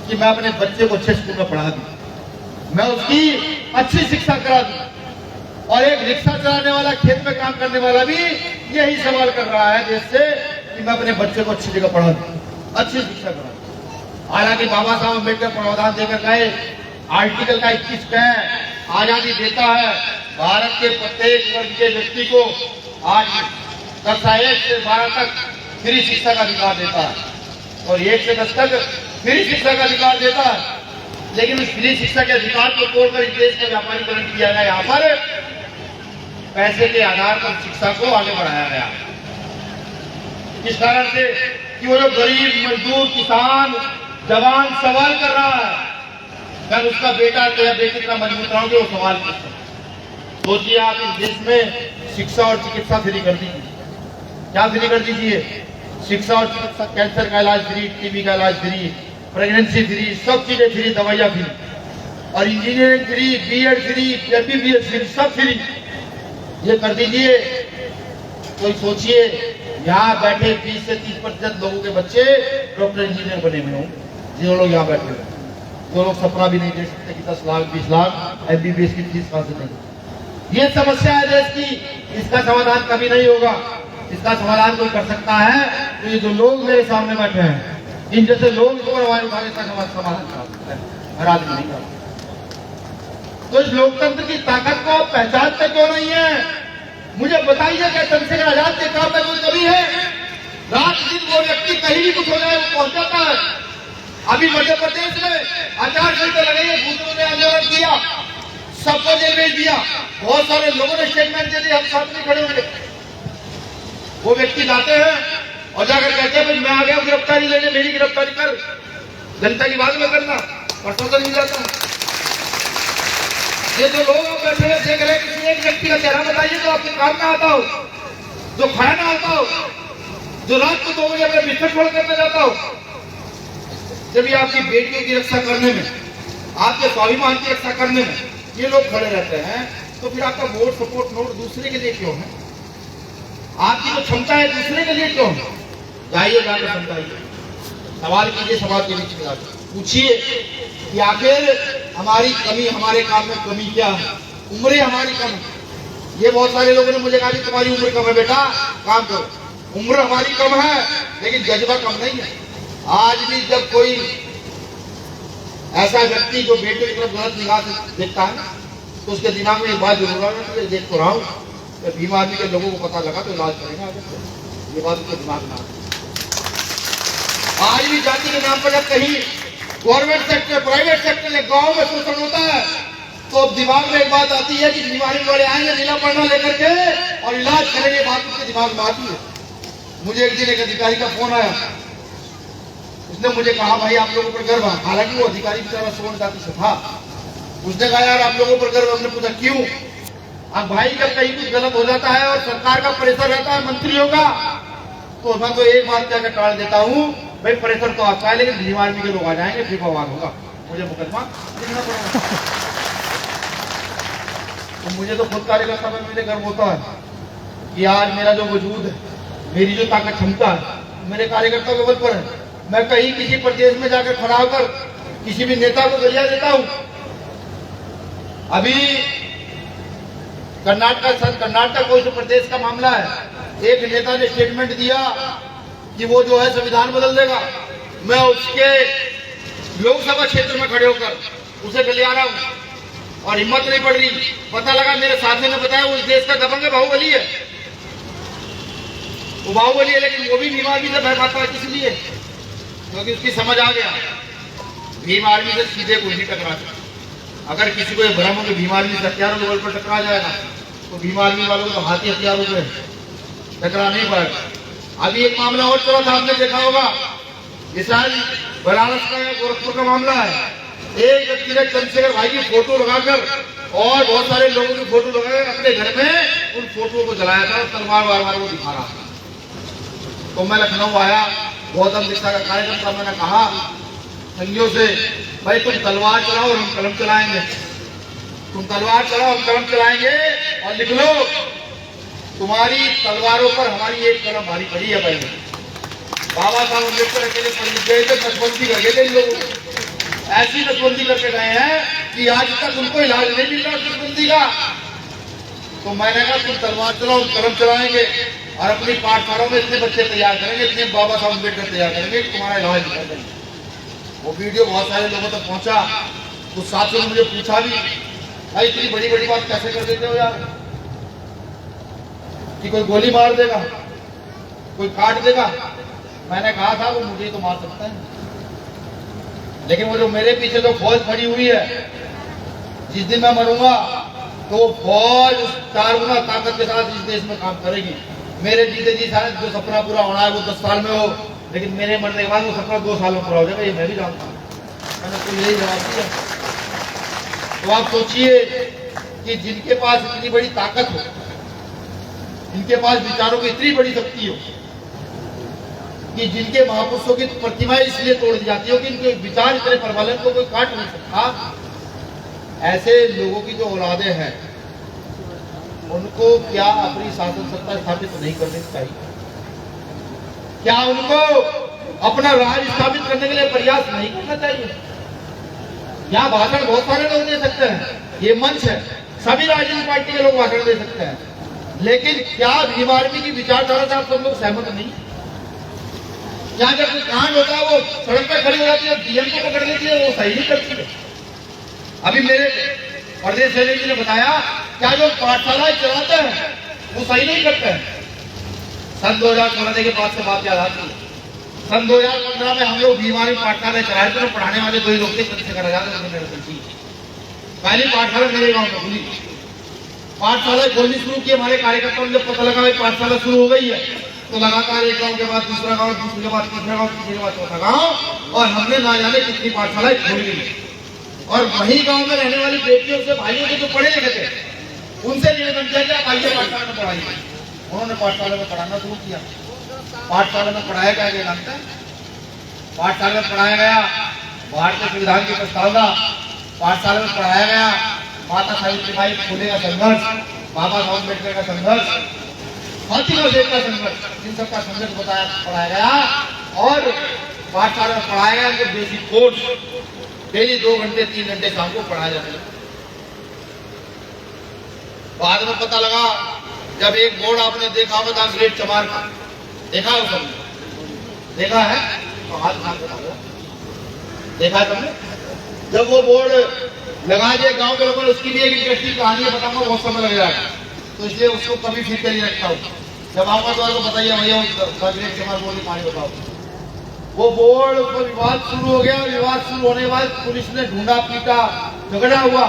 कि मैं अपने बच्चे को अच्छे स्कूल में पढ़ा दूं, मैं उसकी अच्छी शिक्षा करा दूं। और एक रिक्शा चलाने वाला, खेत में काम करने वाला भी यही सवाल कर रहा है देश से कि मैं अपने बच्चे को अच्छी जगह पढ़ा दूं, अच्छी शिक्षा करा दूं। हालांकि बाबा साहब अम्बेडकर प्रावधान देकर गए, आर्टिकल का 21 कह आजादी देता है, भारत के प्रत्येक वर्ग के व्यक्ति को आज कक्षा 1 से 12 तक फ्री शिक्षा का अधिकार देता है, और 1 से 10 तक फ्री शिक्षा का अधिकार देता है। लेकिन उस फ्री शिक्षा के अधिकार को तोड़कर इस देश का व्यापारीकरण किया गया, यहाँ पर पैसे के आधार पर शिक्षा को आगे बढ़ाया गया। इस कारण से कि वो जो गरीब मजदूर किसान जवान सवाल कर रहा है, अगर उसका बेटा या बेटी इतना मजबूत रहोगे वो सवाल करते हैं। सोचिए आप इस देश में शिक्षा और चिकित्सा फ्री कर दीजिए, क्या फ्री कर दीजिए? शिक्षा और चिकित्सा, कैंसर का इलाज फ्री, टीबी का इलाज फ्री, प्रेगनेंसी फ्री, सब चीजें फ्री, दवाइयां फ्री, और engineering free, BEd free, MBBS free, सब फ्री। ये कर दीजिए। कोई सोचिए यहाँ बैठे 20 से 30% लोगों के बच्चे डॉक्टर इंजीनियर बने हुए हों, जो लोग यहाँ बैठे हुए, जो लोग सपना भी नहीं दे सकते कि 10 लाख 20 लाख एमबीबीएस की फीस कहां से देंगे। ये समस्या है देश की, इसका समाधान कभी नहीं होगा। इसका समाधान कोई कर सकता है तो ये जो लोग मेरे सामने बैठे हैं, इन जैसे लोग इसको आवाज उठाने का समाधान कर सकते हैं, हर आदमी नहीं कर। तो इस लोकतंत्र की ताकत को आप पहचानते क्यों नहीं है? मुझे बताइए क्या चंद्रशेखर आजाद के काम में कोई कमी है? रात दिन वो व्यक्ति कहीं भी कुछ हो जाए वो पहुंच जाता है। अभी मध्य प्रदेश में आचार संहिता लगाई, बूथों ने आंदोलन किया, सबको जेल भेज दिया, बहुत सारे लोगों ने स्टेटमेंट दे दिए, हम साथ में खड़े होंगे। वो व्यक्ति जाते हैं और जाकर कहते हैं भाई मैं आ गया गिरफ्तारी लेने, मेरी गिरफ्तारी कर, जनता की बात में करना, प्रशासन मिल जाता है। ये जो लोग बैठे हुए देख रहे हैं, किसी एक व्यक्ति का चेहरा बताइए जो आपके काम में आता हो, जो खाया ना आता हो, जो रात को 2 बजे अपने बिस्तर छोड़ करने जाता हो। जब ये आपकी बेटियों की रक्षा करने में, आपके स्वाभिमान की रक्षा करने में ये लोग खड़े रहते हैं, तो फिर आपका वोट सपोर्ट नोट दूसरे के लिए क्यों है? आपकी जो क्षमता है दूसरे के लिए क्यों है? जाइए जाकर समझाइए, सवाल कीजिए, समाज के बीच में जाकर पूछिए कि आखिर हमारी कमी, हमारे काम में कमी क्या है? उम्रें हमारी कम है। ये बहुत सारे लोगों ने मुझे कहा कि तुम्हारी उम्र कम है बेटा, काम करो। उम्र हमारी कम है लेकिन जज्बा कम नहीं है। आज भी जब कोई ऐसा व्यक्ति जो बेटे की तरफ गलत निगाह से देखता है तो उसके दिमाग में एक बात जरूर है कि देख तो रहा हूँ, बीमार आदमी के लोगों को पता लगा तो इलाज करेगा आगे। ये बात उसके दिमाग में आज भी जाति के नाम पर जब कहीं गवर्नमेंट सेक्टर, प्राइवेट सेक्टर या गांव में शोषण होता है तो अब दिमाग में एक बात आती है कि बीमारी वाले आएंगे नीला पढ़ना लेकर के और इलाज करेंगे, बात उसके दिमाग में आती है। मुझे एक दिन एक अधिकारी का फोन आया, उसने मुझे कहा भाई आप लोगों पर गर्व है। हालांकि वो अधिकारी बेचारा स्वर्ण जाति से था। उसने कहा यार आप लोगों पर गर्व। हमने पूछा क्यों? अब भाई जब कहीं कुछ गलत हो जाता है और सरकार का प्रेशर रहता है मंत्रियों का, तो मैं तो एक बात कहकर टाल देता हूँ, भाई प्रेशर तो आता है लेकिन भीम आर्मी के लोग आ जाएंगे, फिर बवाल होगा, मुझे मुकदमा लिखना पड़ेगा। तो मुझे तो खुद कार्यकर्ता में मुझे गर्व होता है कि आज मेरा जो वजूद है, मेरी जो ताकत क्षमता है, मेरे कार्यकर्ताओं के बल पर है। मैं कहीं किसी प्रदेश में जाकर खड़ा होकर किसी भी नेता को गालियां देता हूं। अभी कर्नाटक कोई तो प्रदेश का मामला है, एक नेता ने स्टेटमेंट दिया कि वो जो है संविधान बदल देगा। मैं उसके लोकसभा क्षेत्र में खड़े होकर उसे गलिया रहा हूं और हिम्मत नहीं पड़ रही। पता लगा मेरे साथी ने बताया उस देश का दबंग बाहुबली है, वो बाहुबली है, लेकिन वो भी भीम आर्मी से भय खाता है। किस लिए? क्योंकि उसकी समझ आ गया भीम आर्मी से सीधे कोई नहीं टकरा सकता। अगर किसी को ये भ्रम हो कि भीम आर्मी से हथियारों के बल पर टकरा जाएगा तो भीम आर्मी वालों को तो हाथी हथियारों पे टकरा नहीं पाएगा। अभी एक मामला और चला था, आपने देखा होगा, इसराइल बनारस का गोरखपुर का मामला है। एक व्यक्ति ने चंद्रशेखर भाई की फोटो लगाकर और बहुत सारे लोगों की फोटो लगाकर अपने घर में उन फोटो को जलाया था और तलवार वार वो दिखा रहा था। तो मैं लखनऊ आया, गौतम दीक्षा का कार्यक्रम था। मैंने कहा संगियों से, भाई तुम तलवार चलाओ और हम कलम चलाएंगे, तुम तलवार चलाओ हम कलम चलाएंगे, और लिख लो तुम्हारी तलवारों पर हमारी एक कलम भारी पड़ी है। भाई बाबा साहब अम्बेडकर अकेले पढ़ गए थे, नसबंदी कर गए थे इन लोगों को, ऐसी नसबंदी करके गए हैं कि आज तक उनको इलाज नहीं मिल रहा नसबंदी का। तो मैंने कहा तुम तलवार चलाओ हम कलम चलाएंगे और अपनी पाठशालाओं में इतने बच्चे तैयार करेंगे, इतने बाबा साहब अम्बेडकर तैयार करेंगे, तुम्हारा इलाज कर देंगे। वो वीडियो बहुत सारे लोगों तक पहुंचा। कुछ साथियों ने मुझे पूछा भी, भाई इतनी बड़ी बड़ी बात कैसे कर देते हो यार, कि कोई गोली मार देगा, कोई काट देगा। मैंने कहा था वो मुझे तो मार सकता है, लेकिन वो जो मेरे पीछे जो फौज खड़ी हुई है, जिस दिन मैं मरूंगा तो वो फौज उस 4 गुना ताकत के साथ इस देश में काम करेगी। मेरे जीते जी शायद जो सपना पूरा होना है वो 10 साल में हो, लेकिन मेरे मरने के बाद वो सपना 2 साल में पूरा हो जाएगा, ये मैं भी जानता हूँ। मैंने तो यही जवाब दिया। तो आप सोचिए कि जिनके पास इतनी बड़ी ताकत हो, जिनके पास विचारों की इतनी बड़ी शक्ति हो, कि जिनके महापुरुषों की प्रतिमाएं इसलिए तोड़ दी जाती हो कि इनके विचार इतने प्रबल हैं, को कोई काट नहीं सकता। ऐसे लोगों की जो औलादे हैं उनको क्या अपनी शासन सत्ता स्थापित नहीं करनी चाहिए? क्या उनको अपना राज स्थापित करने के लिए प्रयास नहीं करना चाहिए? यहाँ भाषण बहुत सारे लोग दे सकते हैं, ये मंच है, सभी राजनीतिक पार्टी के लोग भाषण दे सकते हैं, लेकिन क्या भीम आर्मी की विचारधारा से आप सब लोग सहमत नहीं? यहाँ जब कोई कांड होता है वो सड़क पर खड़ी हो जाती है, डीएम को पकड़ लेती है, वो सही नहीं करती है। अभी मेरे प्रदेश सेवक जी ने बताया क्या जो पाठशालाएं चलाते हैं वो सही नहीं करते हैं। सन 2016 के बाद से बात याद आती है। सन 2015 में हम लोग भीम आर्मी पाठशाला चलाए थे, पढ़ाने वाले 2 ही लोग थे, चंद्रशेखर आजाद और पहली पाठशाला मेरे गाँव में खुली। पाठशाला खोलनी शुरू की, हमारे कार्यकर्ताओं ने जब पता लगा पाठशाला शुरू हो गई है तो लगातार एक गांव के बाद दूसरा गांव, दूसरे के बाद तीसरा गांव, तीसरे के बाद चौथा गांव, और हमने ना जाने कितनी पाठशालाएं खोल ली। और वही गांव में रहने वाली बेटियों से, भाइयों को जो पढ़े लिखे थे, उनसे निवेदन किया कि आप आइए पाठशाला में पढ़ाइए। उन्होंने पाठशाला में पढ़ाना शुरू किया। पाठशाला में पढ़ाया गया, ये जानते हैं? पाठशाला में पढ़ाया गया भारतीय संविधान की प्रस्तावना, पाठशाला में पढ़ाया गया माता सावित्रीबाई फुले का संघर्ष, बाबा साहब अम्बेडकर का संघर्ष, फातिमा देव का संघर्ष, इन सबका संघर्ष पढ़ाया गया। और पाठशाला में पढ़ाया गया कि बेसिक कोर्स डेली 2 घंटे 3 घंटे शाम को पढ़ाया जाता है। बाद में पता लगा, जब एक बोर्ड आपने देखा होगा ग्रेट चमार का, देखा हो सबने? देखा है तो हाथ उठा के बताओ, देखा है तुमने? जब वो बोर्ड लगा दिया गांव के लोगों ने, उसकी भी एक इंटरेस्टिंग कहानी है, बताऊंगा, बहुत समय लग जाएगा, तो इसलिए उसको कभी फिर कर नहीं रखता हूँ। जब आऊंगा तो आपको बताइए भैया ग्रेट चमार बोर्ड की कहानी बताओ। वो बोर्ड पर विवाद शुरू हो गया। विवाद शुरू होने के बाद पुलिस ने ढूंढा, पीटा, झगड़ा हुआ,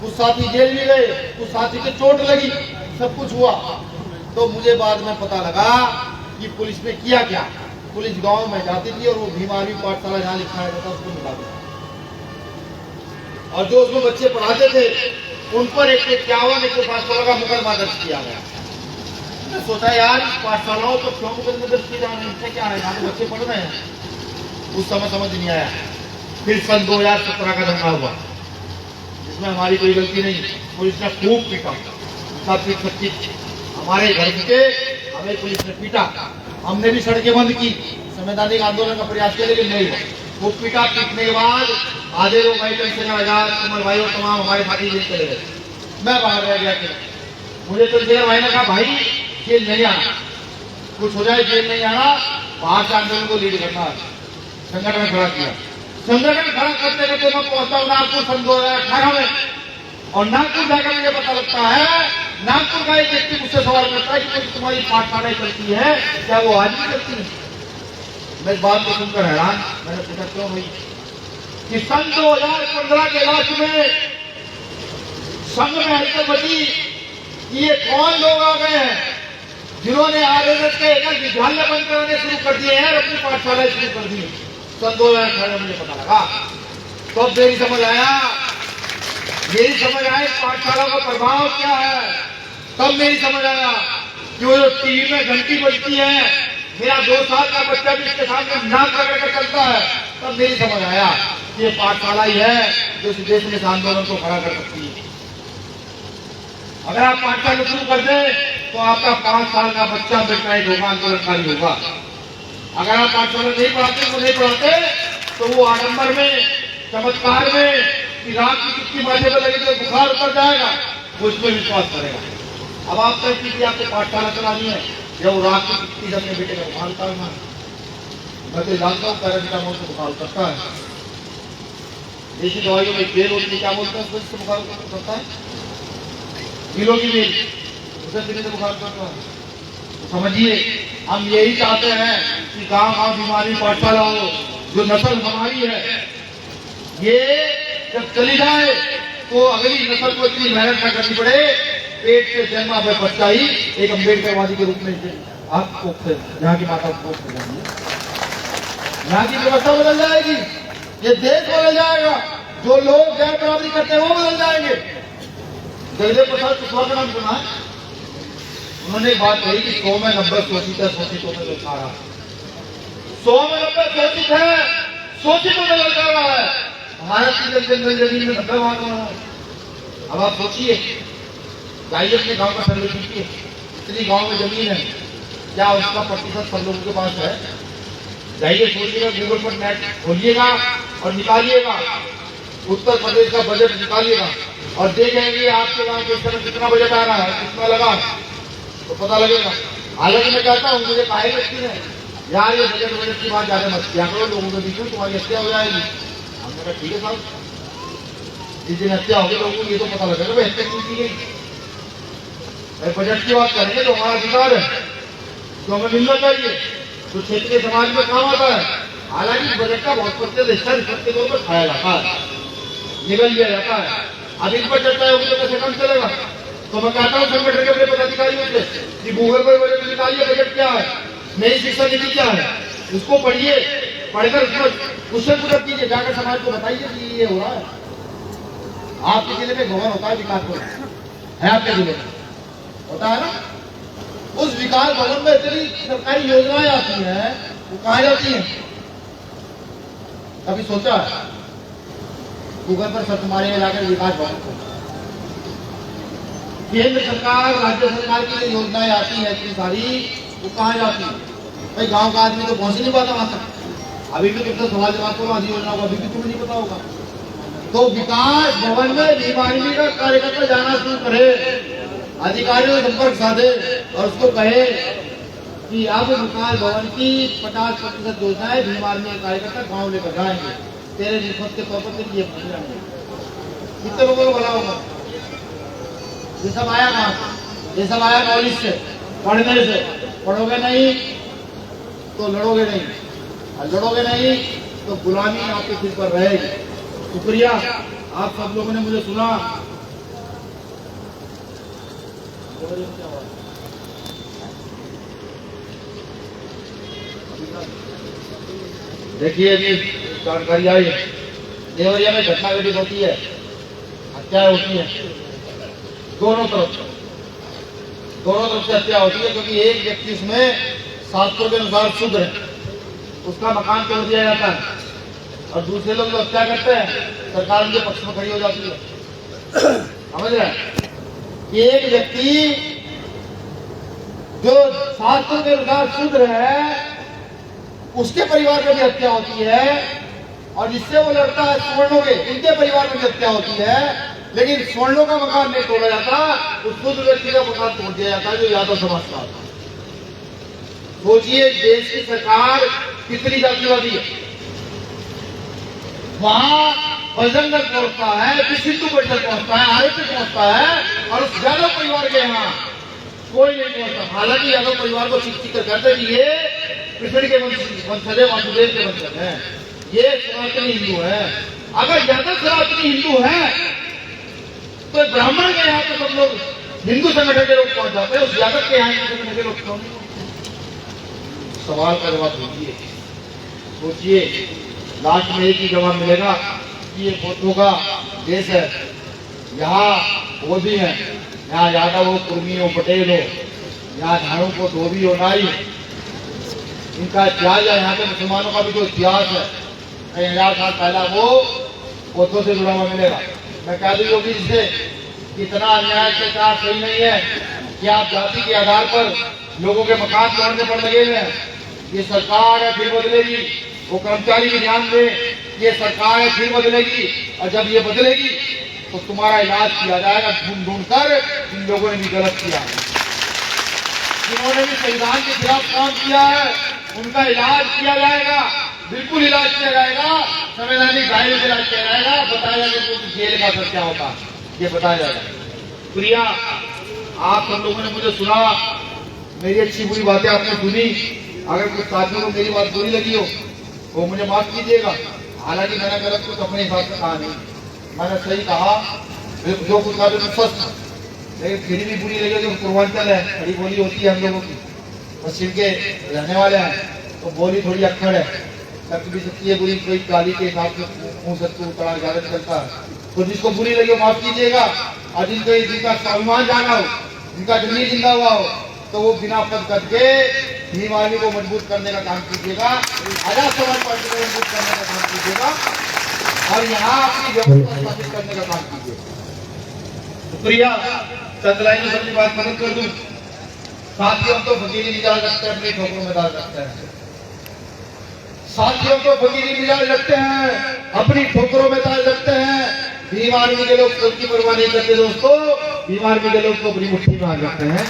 कुछ साथी जेल में गए, कुछ साथी के चोट लगी, सब कुछ हुआ। तो मुझे बाद में पता लगा कि पुलिस ने किया क्या। पुलिस गांव में जाती थी और वो भीम आर्मी पाठशाला जहाँ लिखा है था उसको मिला दिया, और जो उसमें बच्चे पढ़ाते थे उन पर 151-105 का मुकदमा दर्ज किया गया। मैं सोचा यार इस पाठशालाओं पर क्यों मुकदमे दर्ज किए जा रहे हैं, इससे क्या है, यहाँ बच्चे पढ़ रहे हैं। उस समय समझ नहीं आया। फिर सन 2017 का दंगा हुआ जिसमें हमारी कोई गलती नहीं, पुलिस ने खूब पीटा, सब पीट सकती, हमारे घर के हमें पुलिस ने पीटा, हमने भी सड़कें बंद की, संवैधानिक आंदोलन का प्रयास किया, लेकिन नहीं हुआ। वो पीटा पीटने के बाद आधे लोग भाई चंद्रशेखर आजाद, कुमार भाई और तमाम हमारे साथी जेल चले गए। मैं बाहर रह गया था। मुझे चंद्रशेखर भाई ने कहा भाई जेल नहीं आना, कुछ हो जाए जेल नहीं आना, बाहर से आंदोलन को लीड करना। संगठन खड़ा किया। संगठन खड़ा करते करते मैं पहुंचा हूं नागपुर सन 2018 में, और नागपुर जाकर मुझे पता लगता है नागपुर का एक व्यक्ति मुझसे सवाल करता है कि तुम्हारी पाठशालाएं चलती है, क्या वो आज भी चलती है? मैं इस बात को सुनकर हैरान। मैंने पूछा क्यों भाई? कि सन 2015 के लास्ट में संघ में हलचल बची कि ये कौन लोग आ गए हैं जिन्होंने आरएसएस के एकल विद्यालय बंद कराने शुरू कर दिए हैं और अपनी पाठशालाएं शुरू कर दी। सन 2018 में मुझे पता लगा, तो अब मेरी समझ आया, मेरी समझ आया पाठशाला का प्रभाव क्या है। तब मेरी समझ आया कि वो जो टीवी में घंटी बजती है, मेरा 2 साल का बच्चा भी इसके सामने नाक लगाकर चलता है, तब मेरी समझ आया कि ये पाठशाला ही है जो इस देश में इस आंदोलन को खड़ा कर सकती है। अगर आप पाठशाला शुरू कर दें तो आपका 5 साल का बच्चा बेटा होगा, आंदोलनकारी होगा। अगर आप पाठशाला नहीं पढ़ाते, वो नहीं पढ़ाते, तो वो आडंबर में, चमत्कार में कि रात की चुटकी माथे पर लगी तो बुखार उतर जाएगा, वो इसमें विश्वास करेगा। अब आप तय कीजिए आपको पाठशाला चलानी है या वो रात की चुटकी अपने बेटे का बुखार उतारना है। मैं तो जानता हूँ पैरासिटामोल से बुखार उतरता है, देशी दवाइयों में बेल होती है, क्या बोलते हैं उससे बुखार उतरता है, किलो की बेल, उसे पीने से बुखार उतरता है। तो समझिए हम यही चाहते हैं कि गांव गांव बीमारी पाठशाला हो। जो नस्ल हमारी है ये जब चली जाए तो अगली नस्ल को इतनी मेहनत न करनी पड़े, पेट से जन्मा हुआ बच्चा ही एक अम्बेडकरवादी के रूप में आपको यहाँ की माता को जाएंगे, यहाँ की व्यवस्था बदल जाएगी, ये देश बदल जाएगा। जो लोग गैर बराबरी करते हैं वो बदल जाएंगे। जगदेव प्रसाद कुशवाहा का नाम सुना है? उन्होंने एक बात कही कि 100 में 90 शोषित है, शोषितों में ललचा रहा है। 100 में 90 शोषित है, शोषितों में ललचा रहा है। हमारा जंगल जमीन में 90 भाग रहा है। अब आप सोचिए, जाइए अपने गांव का सर्वे कीजिए, इतनी गांव में जमीन है, क्या उसका प्रतिशत सब लोगों के पास है? जाइए सोचिएगा, गूगल पर नेट खोलिएगा और निकालिएगा, उत्तर प्रदेश का बजट निकालिएगा और देखेंगे आपके गांव के समय कितना बजट आ रहा है, कितना लगा, तो पता लगेगा। हालांकि मैं कहता हूँ, मुझे कहा व्यक्ति ने यार ये बजट की बात ज्यादा मत किया करो, लोगों के बीच में तुम्हारी हत्या हो जाएगी। हमने कहा ठीक है साहब, जिस दिन हत्या होगी लोगों को ये तो पता लगेगा भाई हत्या क्यों की गई। बजट की बात करेंगे तो हमारा अधिकार है, तो हमें मिलना चाहिए, तो क्षेत्रीय समाज में काम आता है। हालांकि बजट का बहुत प्रतिशत हिस्सा रिश्वत के तौर पर खाया जाता है, निगल लिया जाता है। अब इन पर चर्चा होगी तो कैसे काम चलेगा? तो मैं कहता हूँ संगठन के अपने पदाधिकारियों से कि गूगल पर बजट निकालिए, बजट क्या है, नई शिक्षा नीति क्या है, उसको पढ़िए, पढ़कर उसको क्वेश्चन पुट कीजिए, जाकर समाज को बताइए कि ये हो रहा है। आपके जिले में भवन होता है, विकास भवन है आपके जिले में होता है ना, उस विकास भवन में इतनी सरकारी योजनाएं आती हैं, वो कहाँ जाती हैं? कभी सोचा है? गूगल पर सर्च मारेंगे जाकर विकास भवन को, केंद्र सरकार राज्य सरकार की जो योजनाएं आती हैं इतनी सारी, वो कहाँ जाती है? भाई गांव का आदमी तो पहुंच ही नहीं पाता वहां तक। अभी भी तुमसे सवाल जवाब करो आदि योजना को, अभी भी तुम्हें नहीं पता होगा। तो विकास भवन में बीमारी का कार्यकर्ता जाना शुरू करे, अधिकारियों से संपर्क साधे और उसको कहे कि अब विकास भवन की 50% योजनाएं भीम आर्मी के कार्यकर्ता गाँव लेकर जाएंगे, तेरे रिश्वत के तौर पर तेरी ये कितने लोगों को भला होगा? ये सब आया कहाँ से? ये सब आया नॉलेज से, पढ़ने से। पढ़ोगे नहीं तो लड़ोगे नहीं, और लड़ोगे नहीं तो गुलामी आपके सिर पर रहेगी। शुक्रिया, आप सब लोगों ने मुझे सुना। देखिए अभी जानकारी आई, देवरिया में घटना घटित होती है, हत्याएं होती है, दोनों तरफ से हत्या होती है, क्योंकि एक व्यक्ति इसमें शास्त्रों के अनुसार शुद्ध है, उसका मकान तोड़ दिया जाता है, और दूसरे लोग जो हत्या करते हैं सरकार उनके पक्ष में खड़ी हो जाती है। समझ रहे हैं? एक व्यक्ति जो शास्त्र के अनुसार शूद्र है उसके परिवार में भी हत्या होती है, और जिससे वो लड़ता है स्वर्णों के, इनके परिवार में भी हत्या होती है, लेकिन स्वर्णों का मकान नहीं तोड़ा जाता, उस शूद्र व्यक्ति का मकान तोड़ दिया जाता है जो यादव समाज का। सोचिए देश की सरकार कितनी जातिवादी है। वहां बजरंग दल पहुंचता है, सिद्धू परिषद पहुंचता है, आरएसएस पहुंचता है, और उस यादव परिवार के यहाँ कोई नहीं पहुंचता। हालांकि यादव परिवार को शिक्षित करते कि ये कृष्ण के वंशज है, वासुदेव के वंशज है, ये सनातनी हिंदू है। अगर यादव सनातनी हिंदू है तो ब्राह्मण के यहाँ तो सब लोग हिंदू संगठन के लोग पहुंच जाते हैं, उस यादव के यहाँ हिंदू संगठन के लोग क्यों नहीं? सवाल का जवाब दीजिए, सोचिए। लास्ट में एक ही जवाब मिलेगा कि ये बौद्धों का देश है, यहाँ वो भी है, यहाँ यादव हो, कुर्मी हो, पटेल हो, यहाँ झाड़ू को धोबी हो, नाई, इनका इतिहास है। यहाँ पे मुसलमानों का भी जो इतिहास है कई 1000 साल पहला वो बौद्धों से जुड़ा हुआ मिलेगा। मैं कह दूं योगी जी से, इतना अन्याय के साथ सही नहीं है कि आप जाति के आधार पर लोगों के मकान तोड़ने पर लगे हुए हैं। ये सरकार है, फिर बदलेगी। वो कर्मचारी भी ध्यान दे, ये सरकार है, फिर बदलेगी, और जब ये बदलेगी तो तुम्हारा इलाज किया जाएगा ढूंढ ढूंढ कर। इन लोगों ने भी गलत किया, जिन्होंने भी संविधान के खिलाफ काम किया है उनका इलाज किया जाएगा, बिल्कुल इलाज किया जाएगा, संवैधानिक दायरे में इलाज किया जाएगा। बताया जाएगा कि जेल का असर क्या होता, ये बताया जाएगा। प्रिया, आप सब लोगों ने मुझे सुना, मेरी अच्छी बुरी बातें आपने सुनी। अगर कुछ साथियों को मेरी बात बुरी लगी हो तो मुझे माफ कीजिएगा। हालांकि मैंने गलत कुछ अपने हिसाब से कहा नहीं, मैंने सही कहा, जो कुछ कहा तो स्वस्थ, लेकिन फिर भी बुरी लगी। जो पूर्वांचल है, खड़ी बोली होती है हम लोगों की, पश्चिम के रहने वाले हैं, तो बोली थोड़ी अक्खड़ है, लग भी सकती है बुरी, कोई गाली के हिसाब से मुंह सत्तू उतरा ज्यादा चलता है। तो जिसको बुरी लगी माफ कीजिएगा, और जिनका स्वाभिमान जाना हो, जिनका जमीन जिंदा हुआ हो, तो वो बिना पद कट के भीम आर्मी को मजबूत करने का काम कीजिएगा, आजाद समाज पार्टी को मजबूत करने का काम कीजिएगा, और यहाँ अपनी व्यवस्था स्थापित करने का काम कीजिएगा। शुक्रिया। चंद्रलाई में अपनी बात मदद कर दूं। साथियों तो फकीरी मिजाज रखते हैं, अपनी ठोकरों में डाल रखते हैं। साथियों को फकीरी मिजाज रखते हैं, अपनी ठोकरों में डाल रखते हैं। भीम आर्मी के लोग उनकी परवाह नहीं करते दोस्तों, भीम आर्मी के लोग तो अपनी मुट्ठी में आ जाते हैं।